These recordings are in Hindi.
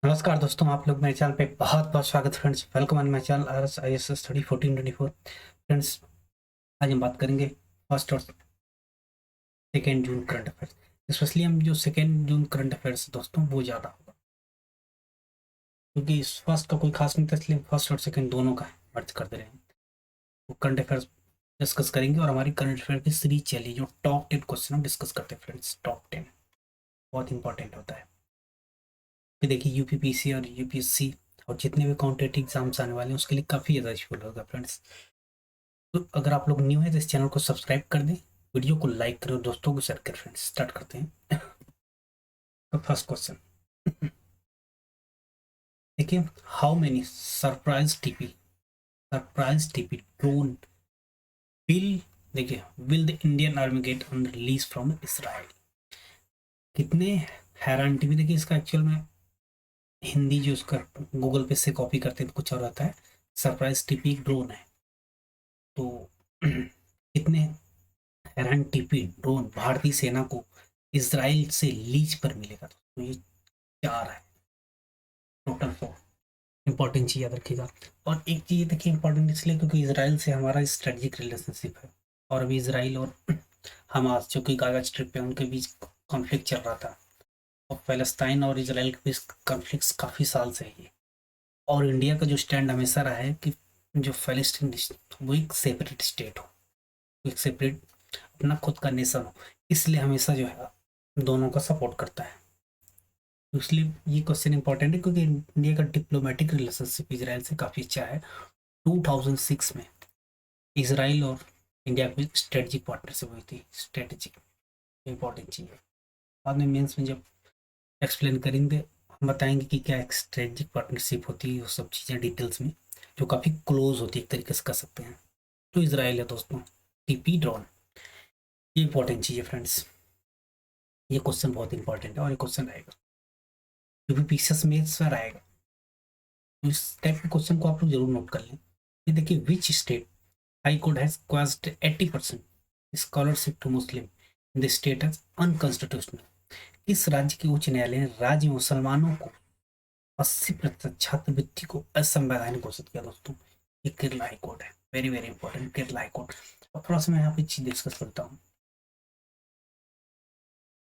नमस्कार दोस्तों, आप लोग मेरे चैनल पे बहुत बहुत स्वागत है friends. Welcome on my channel RSIS study 1424। Friends, आज हम बात करेंगे फर्स्ट और second June current affairs. Specially हम जो सेकेंड जून करंट अफेयर्स दोस्तों वो ज़्यादा होगा, क्योंकि इस फर्स्ट का कोई खास नहीं था, इसलिए फर्स्ट और सेकेंड दोनों का मर्ज कर दे रहे हैं। वो करंट अफेयर्स डिस्कस करेंगे और हमारी करंट अफेयर की सीरीज चली जो टॉप 10 क्वेश्चन हम डिस्कस करते हैं फ्रेंड्स। टॉप 10 बहुत इंपॉर्टेंट होता है। फिर देखिए यूपीपीसी और यूपीएससी और जितने भी कॉम्पिटेटिव एग्जाम्स आने वाले हैं उसके लिए काफ़ी ज़्यादा यूजफुल होगा फ्रेंड्स। तो अगर आप लोग न्यू हैं तो इस चैनल को सब्सक्राइब कर दें, वीडियो को लाइक करें और दोस्तों को शेयर करें फ्रेंड्स। स्टार्ट करते हैं। तो फर्स्ट क्वेश्चन देखिए, how many surprise TP drone will देखिए will the Indian army get on release from Israel. कितने हैरान टीवी, देखिए इसका एक्चुअल में हिंदी जो उसका गूगल पे से कॉपी करते हैं तो कुछ और आता है। सरप्राइज टीपी ड्रोन है, तो कितने हैरान टीपी ड्रोन भारतीय सेना को इसराइल से लीज पर मिलेगा। तो ये 4 है टोटल 4। इंपॉर्टेंट चीज याद रखिएगा। और एक चीज देखिए इंपॉर्टेंट इसलिए क्योंकि इसराइल से हमारा स्ट्रेटजिक रिलेशनशिप है, और अभी इसराइल और हमास जो कि गाजा स्ट्रिप पे उनके बीच कॉन्फ्लिक्ट चल रहा था, और फलस्तीन और इसराइल के बीच कॉन्फ्लिक्ट काफी साल से है ये। और इंडिया का जो स्टैंड हमेशा रहा है कि जो फलस्तीन वो एक सेपरेट स्टेट हो, एक सेपरेट अपना खुद का नेशन हो, इसलिए हमेशा जो है दोनों का सपोर्ट करता है। इसलिए ये क्वेश्चन इंपॉर्टेंट है क्योंकि इंडिया का डिप्लोमेटिक रिलेशनशिप इसराइल से काफ़ी अच्छा है। 2006 में इसराइल और इंडिया की स्ट्रेटजिक पार्टनरशिप हुई थी। स्ट्रेटजिक इंपॉर्टेंट चीज़ है। बाद में मेंस में जब एक्सप्लेन करेंगे हम बताएंगे कि क्या एक स्ट्रेटजिक पार्टनरशिप होती है, वो सब चीज़ें डिटेल्स में जो काफ़ी क्लोज होती है एक तरीके से कह सकते हैं। तो इसराइल है दोस्तों टीपी ड्रोन, ये इंपॉर्टेंट चीज़ है फ्रेंड्स। ये क्वेश्चन बहुत इंपॉर्टेंट है और ये क्वेश्चन आएगा क्योंकि पीसीएस में सर आएगा। तो इस टाइप के क्वेश्चन को आप लोग जरूर नोट कर लें। ये देखिए, which state high court has quashed 80% scholarship to Muslim in the state as unconstitutional. किस राज्य के उच्च न्यायालय ने राज्य में मुसलमानों को 80% छात्रवृत्ति को असंवैधानिक घोषित किया दोस्तों? ये केरला हाई कोर्ट है। Very very important Kerala high court. और थोड़ा सा मैं यहाँ पे चीज डिस्कस करता हूँ।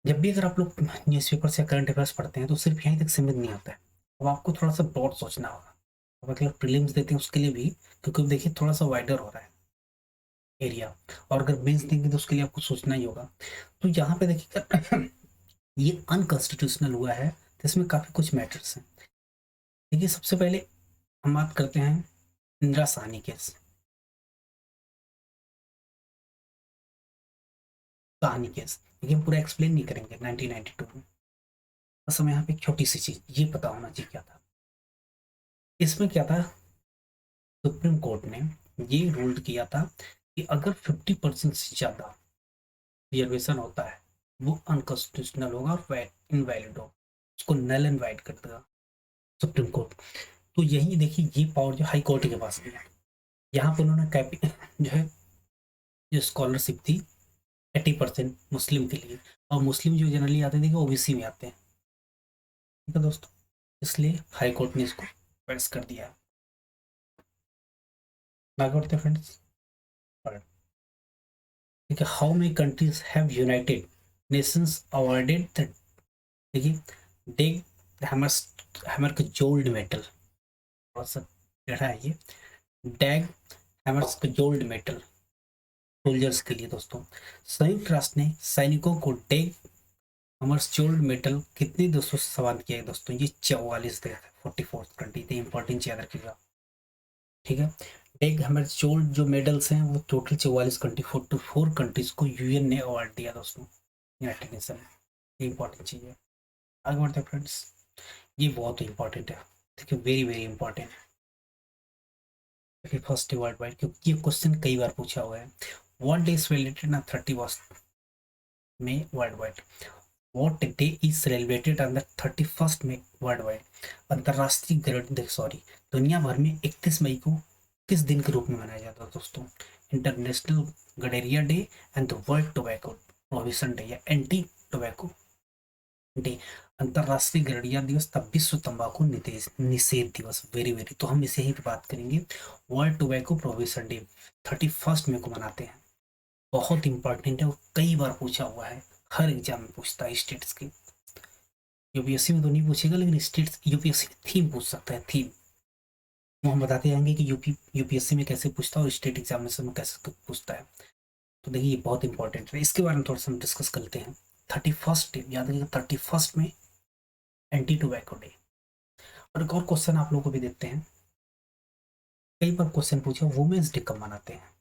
जब भी अगर आप लोग न्यूज़पेपर से करंट अफेयर्स पढ़ते हैं तो सिर्फ यहीं तक सीमित नहीं होता है, अब आपको थोड़ा सा ब्रॉड सोचना होगा। अब अगर प्रीलिम्स देते हैं उसके लिए भी, क्योंकि देखिए थोड़ा सा वाइडर हो रहा है एरिया, और अगर मेंस देंगे तो उसके लिए आपको सोचना ही होगा। तो यहाँ पे देखिए ये अनकॉन्स्टिट्यूशनल हुआ है तो इसमें काफी कुछ मैटर्स हैं। देखिए सबसे पहले हम बात करते हैं इंदिरा साहनी केस। कहानी केस देखिए हम पूरा एक्सप्लेन नहीं करेंगे 1992 में, बस हमें यहाँ पे एक छोटी सी चीज ये पता होना चाहिए क्या था इसमें। क्या था, सुप्रीम कोर्ट ने ये रूल किया था कि अगर 50% से ज्यादा रिजर्वेशन होता है वो अनकॉन्स्टिट्यूशनल होगा और इनवैलिड होगा, उसको नल एंड वाइड कर देगा सुप्रीम कोर्ट। तो यही देखिए ये पावर जो हाई कोर्ट के पास भी है। यहाँ पर उन्होंने कैपी जो है जो स्कॉलरशिप थी 80% मुस्लिम के लिए, और मुस्लिम जो जनरली आते थे वो ओबीसी में आते हैं, ठीक है दोस्तों। इसलिए हाई कोर्ट ने इसको पास कर दिया। आगे बढ़ते फ्रेंड्स। ठीक है, how many countries have United Nations awarded the देखिए डेग हैमर का गोल्ड मेडल, थोड़ा सा टेढ़ा है ये, डैग हैमर्स का गोल्ड मेडल सोल्जर्स के लिए दोस्तों। संयुक्त राष्ट्र ने सैनिकों को डैग हैमर्स गोल्ड मेडल कितने देशों से सम्मानित किया है दोस्तों? ये 44 देश है, 44 कंट्री थे। इंपॉर्टेंट याद रखिएगा, ठीक है। डैग हैमर्स गोल्ड जो मेडल्स हैं वो टोटल 44 कंट्री 44 कंट्रीज को यूएन ने अवार्ड दिया दोस्तों, यूनाइटेड नेशन। ये इंपॉर्टेंट चीज है। आगे बढ़ते हैं फ्रेंड्स, ये बहुत इंपॉर्टेंट है, देखिए वेरी वेरी इंपॉर्टेंट है। फर्स्ट वर्ल्ड वाइड, क्योंकि ये क्वेश्चन कई बार पूछा हुआ है। व्हाट डे इज सेलिब्रेटेड ना 31 में world wide? What day is celebrated on the 31 में वर्ल्ड वाइड? अंतरराष्ट्रीय गणतंत्र सॉरी दुनिया भर में 31 मई को किस दिन के रूप में मनाया जाता है दोस्तों? इंटरनेशनल गडेरिया day and the world tobacco prohibition day या एंटी टोबैको डे, अंतरराष्ट्रीय गठिया दिवस, तब विश्व तंबाकू निषेध दिवस। वेरी वेरी, तो हम इसे ही पे बात करेंगे। वर्ल्ड टोबैको प्रोहिबिशन डे 31 मई को मनाते हैं। बहुत इंपॉर्टेंट है और कई बार पूछा हुआ है, हर एग्जाम में पूछता है स्टेट्स के। यूपीएससी में तो नहीं पूछेगा, लेकिन स्टेट्स यूपीएससी थीम पूछ सकता है, थीम। वो हम बताते जाएंगे कि यूपीएससी में कैसे पूछता है और स्टेट एग्जामिनेशन में कैसे पूछता है। तो देखिए ये बहुत इंपॉर्टेंट है, इसके बारे में थोड़ा सा हम डिस्कस करते हैं। 31 डे याद रखिएगा, 31 में एंटी टोबैको डे। और एक और क्वेश्चन आप लोगों को भी देते हैं, कई बार क्वेश्चन पूछा, वुमेन्स डे कब मनाते हैं?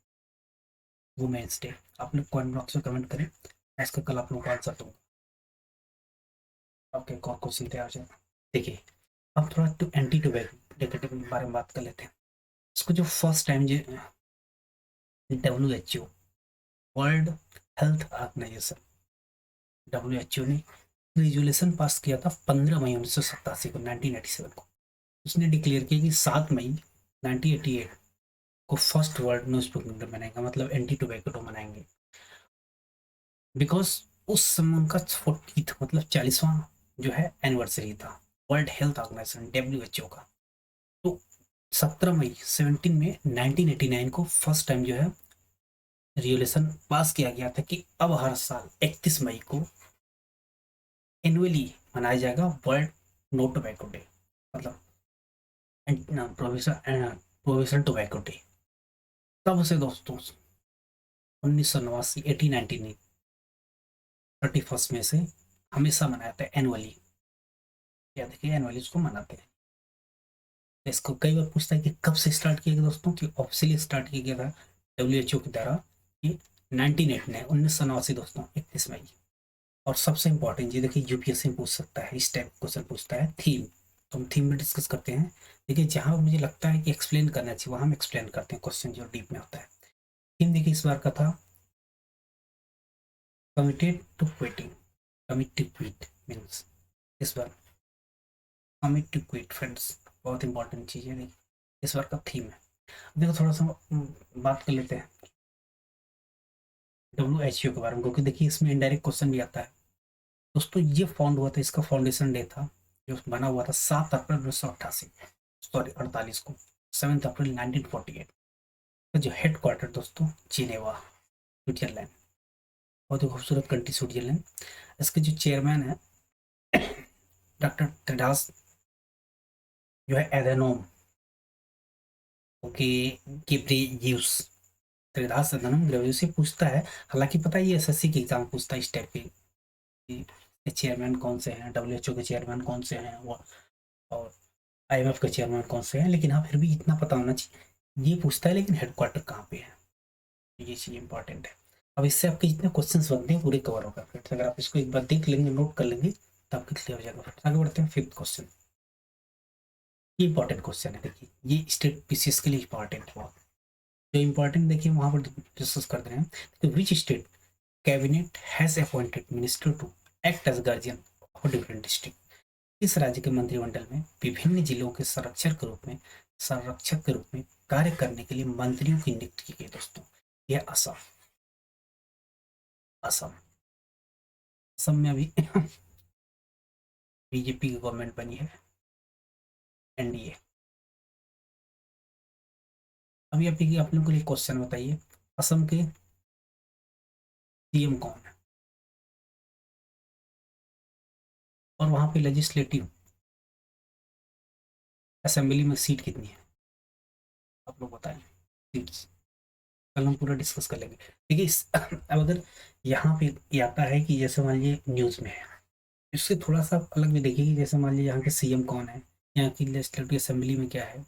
वुमेन्स डे आप लोग कमेंट बॉक्स में कमेंट करें, इसका कल आप लोगों को आंसर दूंगा। ओके, और क्वेश्चन तैयार हो जाए। देखिए अब थोड़ा तो एंटी टोबैको डे के बारे में बात कर लेते हैं। इसको जो फर्स्ट टाइम जो WHO, world health organisation, WHO ने रेजुलेशन पास किया था 15 मई 1987 को, 1987 को। उसने डिक्लेयर किया कि 7 मई 1988 को first world no smoking day मनाएंगे, मतलब एंटी टोबैको डे मनाएंगे। बिकॉज उस समय उनका 40th मतलब 40वां जो है एनिवर्सरी था वर्ल्ड हेल्थ ऑर्गेनाइजेशन WHO का। तो 17 मई 17 में 1989 को फर्स्ट टाइम जो है रेजुलेशन पास किया गया था कि अब हर साल 31 मई को एनुअली मनाया जाएगा वर्ल्ड नो टोबैको डे, मतलब प्रोविजन टोबैको डे। तब से दोस्तों 1989 1899 31 में से हमेशा मनाया था एनुअली। या देखिए एनुअली इसको मनाते हैं। इसको कई बार पूछता है कि कब से स्टार्ट किया गया दोस्तों, कि ऑफिशियली स्टार्ट किया गया था WHO के द्वारा कि 1989 1989 दोस्तों 31 मई। और सबसे इंपॉर्टेंट ये देखिए यूपीएससी में पूछ सकता है, इस टाइप क्वेश्चन पूछता है थीम। तो हम थीम में डिस्कस करते हैं। देखिए जहां मुझे लगता है कि एक्सप्लेन करना चाहिए वहां हम एक्सप्लेन करते हैं, क्वेश्चन जो डीप में होता है। थीम देखिए इस बार का था committed to quitting, commit to quit means, इस बार कमिट टू क्विट फ्रेंड्स, बहुत इंपॉर्टेंट चीज है। देखिए इस बार का थीम है। देखो थोड़ा सा बात कर लेते हैं WHO के बारे में, क्योंकि देखिए इसमें इनडायरेक्ट क्वेश्चन भी आता है। दोस्तों ये फाउंड हुआ था, इसका फाउंडेशन डे था जो बना हुआ था 7 अप्रैल 1988, सॉरी 48 को, 7 अप्रैल 1948। जो हेड क्वार्टर दोस्तों जिनेवा स्विट्जरलैंड, बहुत ही खूबसूरत कंट्री स्विट्जरलैंड। इसके जो चेयरमैन है डॉक्टर टेड्रास जो है Adhanom okay Ghebreyesus, Tedros Adhanom Ghebreyesus से पूछता है। हालांकि पता है ये एसएससी के एग्जाम पूछता है इस टाइप के चेयरमैन कौन से हैं, WHO के चेयरमैन कौन से हैं, वो और IMF के चेयरमैन कौन से हैं। लेकिन हाँ फिर भी इतना पता होना चाहिए, ये पूछता है लेकिन हेडक्वार्टर कहाँ पे है, ये चीज इंपॉर्टेंट है। अब इससे आपके जितने क्वेश्चंस बनते हैं पूरे कवर होगा फ्रेंड्स, अगर आप इसको एक बार देख लेंगे, नोट कर लेंगे तो आपके क्लियर हो जाएगा फ्रेंड्स। आगे बढ़ते हैं फिफ्थ क्वेश्चन। ये इंपॉर्टेंट क्वेश्चन है, देखिए ये स्टेट पीसीएस के लिए इंपॉर्टेंट है बहुत। जो इंपॉर्टेंट देखिए वहां पर डिस्कस कर रहे हैं, तो which state cabinet has appointed minister to act as guardian of different district. इस राज्य के मंत्रिमंडल में विभिन्न जिलों के संरक्षक के रूप में कार्य करने के लिए मंत्रियों की नियुक्ति की गई दोस्तों। यह असम, असम, असम में अभी बीजेपी की गवर्नमेंट बनी है, NDA। अभी आप लोगों के लिए क्वेश्चन बताइए, असम के CM कौन है और वहां पे लेजिस्लेटिव असेंबली में सीट कितनी है, आप लोग बताइए सीट्स। कल हम पूरा डिस्कस कर लेंगे। देखिए अब अगर यहाँ पे ये आता है कि जैसे मान लीजिए न्यूज में है, इससे थोड़ा सा अलग भी देखिए कि जैसे मान लीजिए यहाँ के CM कौन है, यहाँ की लेजिस्लेटिव असेंबली में क्या है,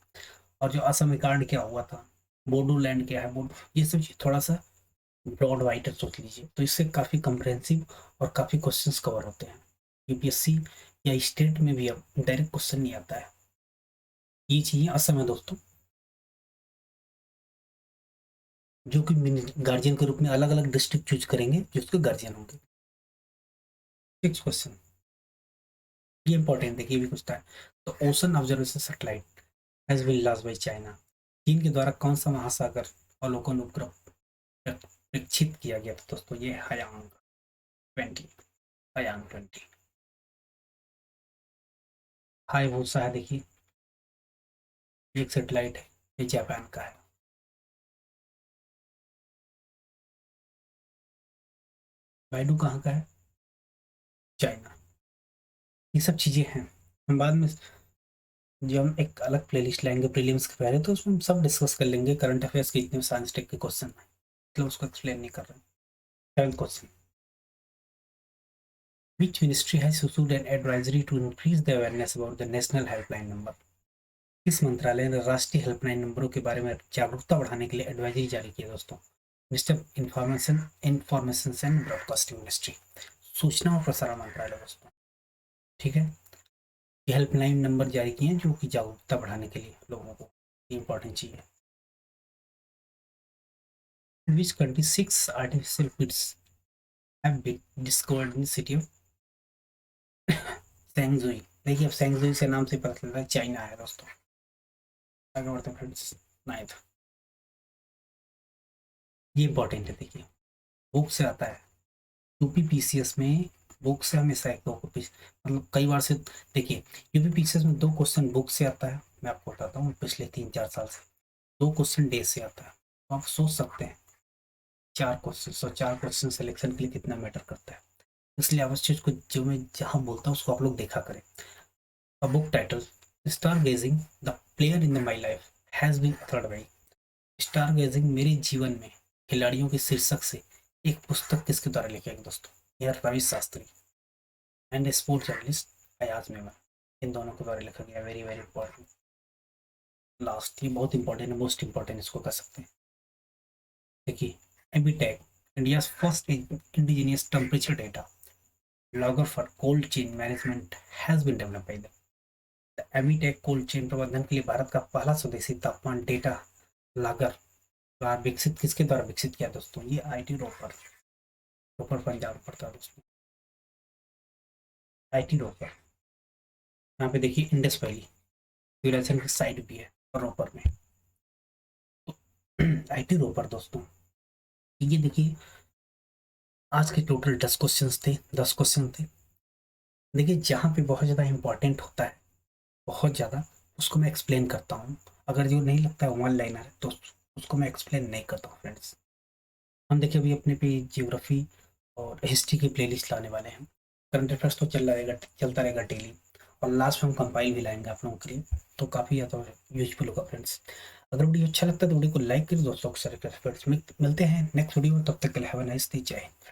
और जो असम में कांड क्या हुआ था, बोडोलैंड क्या है, बोडो, ये सब चीज थोड़ा सा ब्रॉड वाइटर सोच लीजिए, तो इससे काफी कम्प्रहेंसिव और काफी क्वेश्चंस कवर होते हैं। यूपीएससी या स्टेट में भी अब डायरेक्ट क्वेश्चन नहीं आता है। ये चीजें असम है दोस्तों, जो कि गार्जियन के रूप में अलग अलग डिस्ट्रिक्ट चूज करेंगे जो उसके गार्जियन होंगे। नेक्स्ट क्वेश्चन, ये इंपॉर्टेंट देखिए भी पूछता है। तो ocean observation satellite has been launched by China. चीन के द्वारा कौन सा महासागर अवलोकन उपग्रह प्रक्षेपित किया गया था दोस्तों, ये हयांग 20, हयांग 20। हायाबुसा है, देखिए एक सेटेलाइट है, ये जापान का है। बाइडू कहाँ का है? चाइना। ये सब चीज़ें हैं, हम बाद में जो हम एक अलग प्लेलिस्ट लाएंगे प्रीलिम्स के पहले, तो उसमें हम सब डिस्कस कर लेंगे करंट अफेयर्स के जितने साइंस टेक के क्वेश्चन हैं, मतलब उसको एक्सप्लेन नहीं कर रहे हैं। 7th question, which ministry has issued an advisory to increase the awareness about the national helpline number? किस मंत्रालय ने राष्ट्रीय हेल्पलाइन नंबरों के बारे में जागरूकता बढ़ाने के लिए एडवाइजरी जारी की है दोस्तों? Mister information and broadcasting ministry, सूचना और प्रसारण मंत्रालय दोस्तों। ठीक है, ये हेल्पलाइन नंबर जारी किए हैं जो कि जागरूकता बढ़ाने के लिए लोगों को, इंपॉर्टेंट चीज है। Which country 6 artificial pits have been discovered in city of Sengzui? देखिए अब सेंगजुई से नाम से पता चलता है चाइना है दोस्तों। आगे बढ़ते हैं फ्रेंड्स, 9th, ये इंपॉर्टेंट है, देखिए बुक से आता है, यूपीपीसीएस में बुक से हमेशा एक दो मतलब कई बार से, देखिए यूपीपीसीएस में 2 क्वेश्चन बुक से आता है, मैं आपको बताता हूँ पिछले 3-4 साल से 2 क्वेश्चन डे से आता है, तो आप सोच सकते हैं 4 क्वेश्चन, सो 4 क्वेश्चन सिलेक्शन के लिए कितना मैटर करता है। इसलिए आवश्यक को जो मैं जहाँ बोलता हूँ उसको आप लोग देखा करें। A book title, star gazing the player in my life has been authored by. Star gazing मेरे जीवन में खिलाड़ियों के शीर्षक से एक पुस्तक किसके द्वारा लिखा गया दोस्तों? यह Ravi Shastri and sport journalist Ayaz Memon, इन दोनों के द्वारा लिखा गया। Very very important. लास्ट, ये बहुत इंपॉर्टेंट है, मोस्ट इंपॉर्टेंट इसको कह सकते हैं। देखिए Ambitag, India first indigenous temperature data logger for cold chain management has been developed by the Ambitag. Cold chain प्रबंधन के लिए भारत का पहला स्वदेशी तापमान डेटा लागर द्वारा विकसित, किसके द्वारा विकसित किया दोस्तों? ये आईटी रोपर, रोपर पंजाब पड़ता है दोस्तों, आईटी रोपर। यहाँ पे देखिए इंडस वैली ड्यूरेशन की साइड भी है रोपर में, आईटी रोपर दोस्तों। ये देखिए आज के टोटल 10 क्वेश्चन थे, 10 क्वेश्चन थे। देखिए जहाँ पे बहुत ज़्यादा इंपॉर्टेंट होता है, बहुत ज़्यादा, उसको मैं एक्सप्लेन करता हूँ। अगर जो नहीं लगता है वन लाइनर है तो उसको मैं एक्सप्लेन नहीं करता हूँ फ्रेंड्स। हम देखिए अभी अपने पे ज्योग्राफी और हिस्ट्री की प्लेलिस्ट लाने वाले हैं। करंट अफेयर्स तो चलता रहेगा डेली, और लास्ट में हम कंपाइल भी लाएंगे आप लोगों के लिए, तो काफ़ी ज़्यादा यूजफुल होगा फ्रेंड्स। अगर वीडियो अच्छा लगता है तो वीडियो को लाइक करें, दोस्तों को शेयर करें फ्रेंड्स। मिलते हैं नेक्स्ट वीडियो में, तब तक के लिए हैव अ नाइस डे, जय हिंद।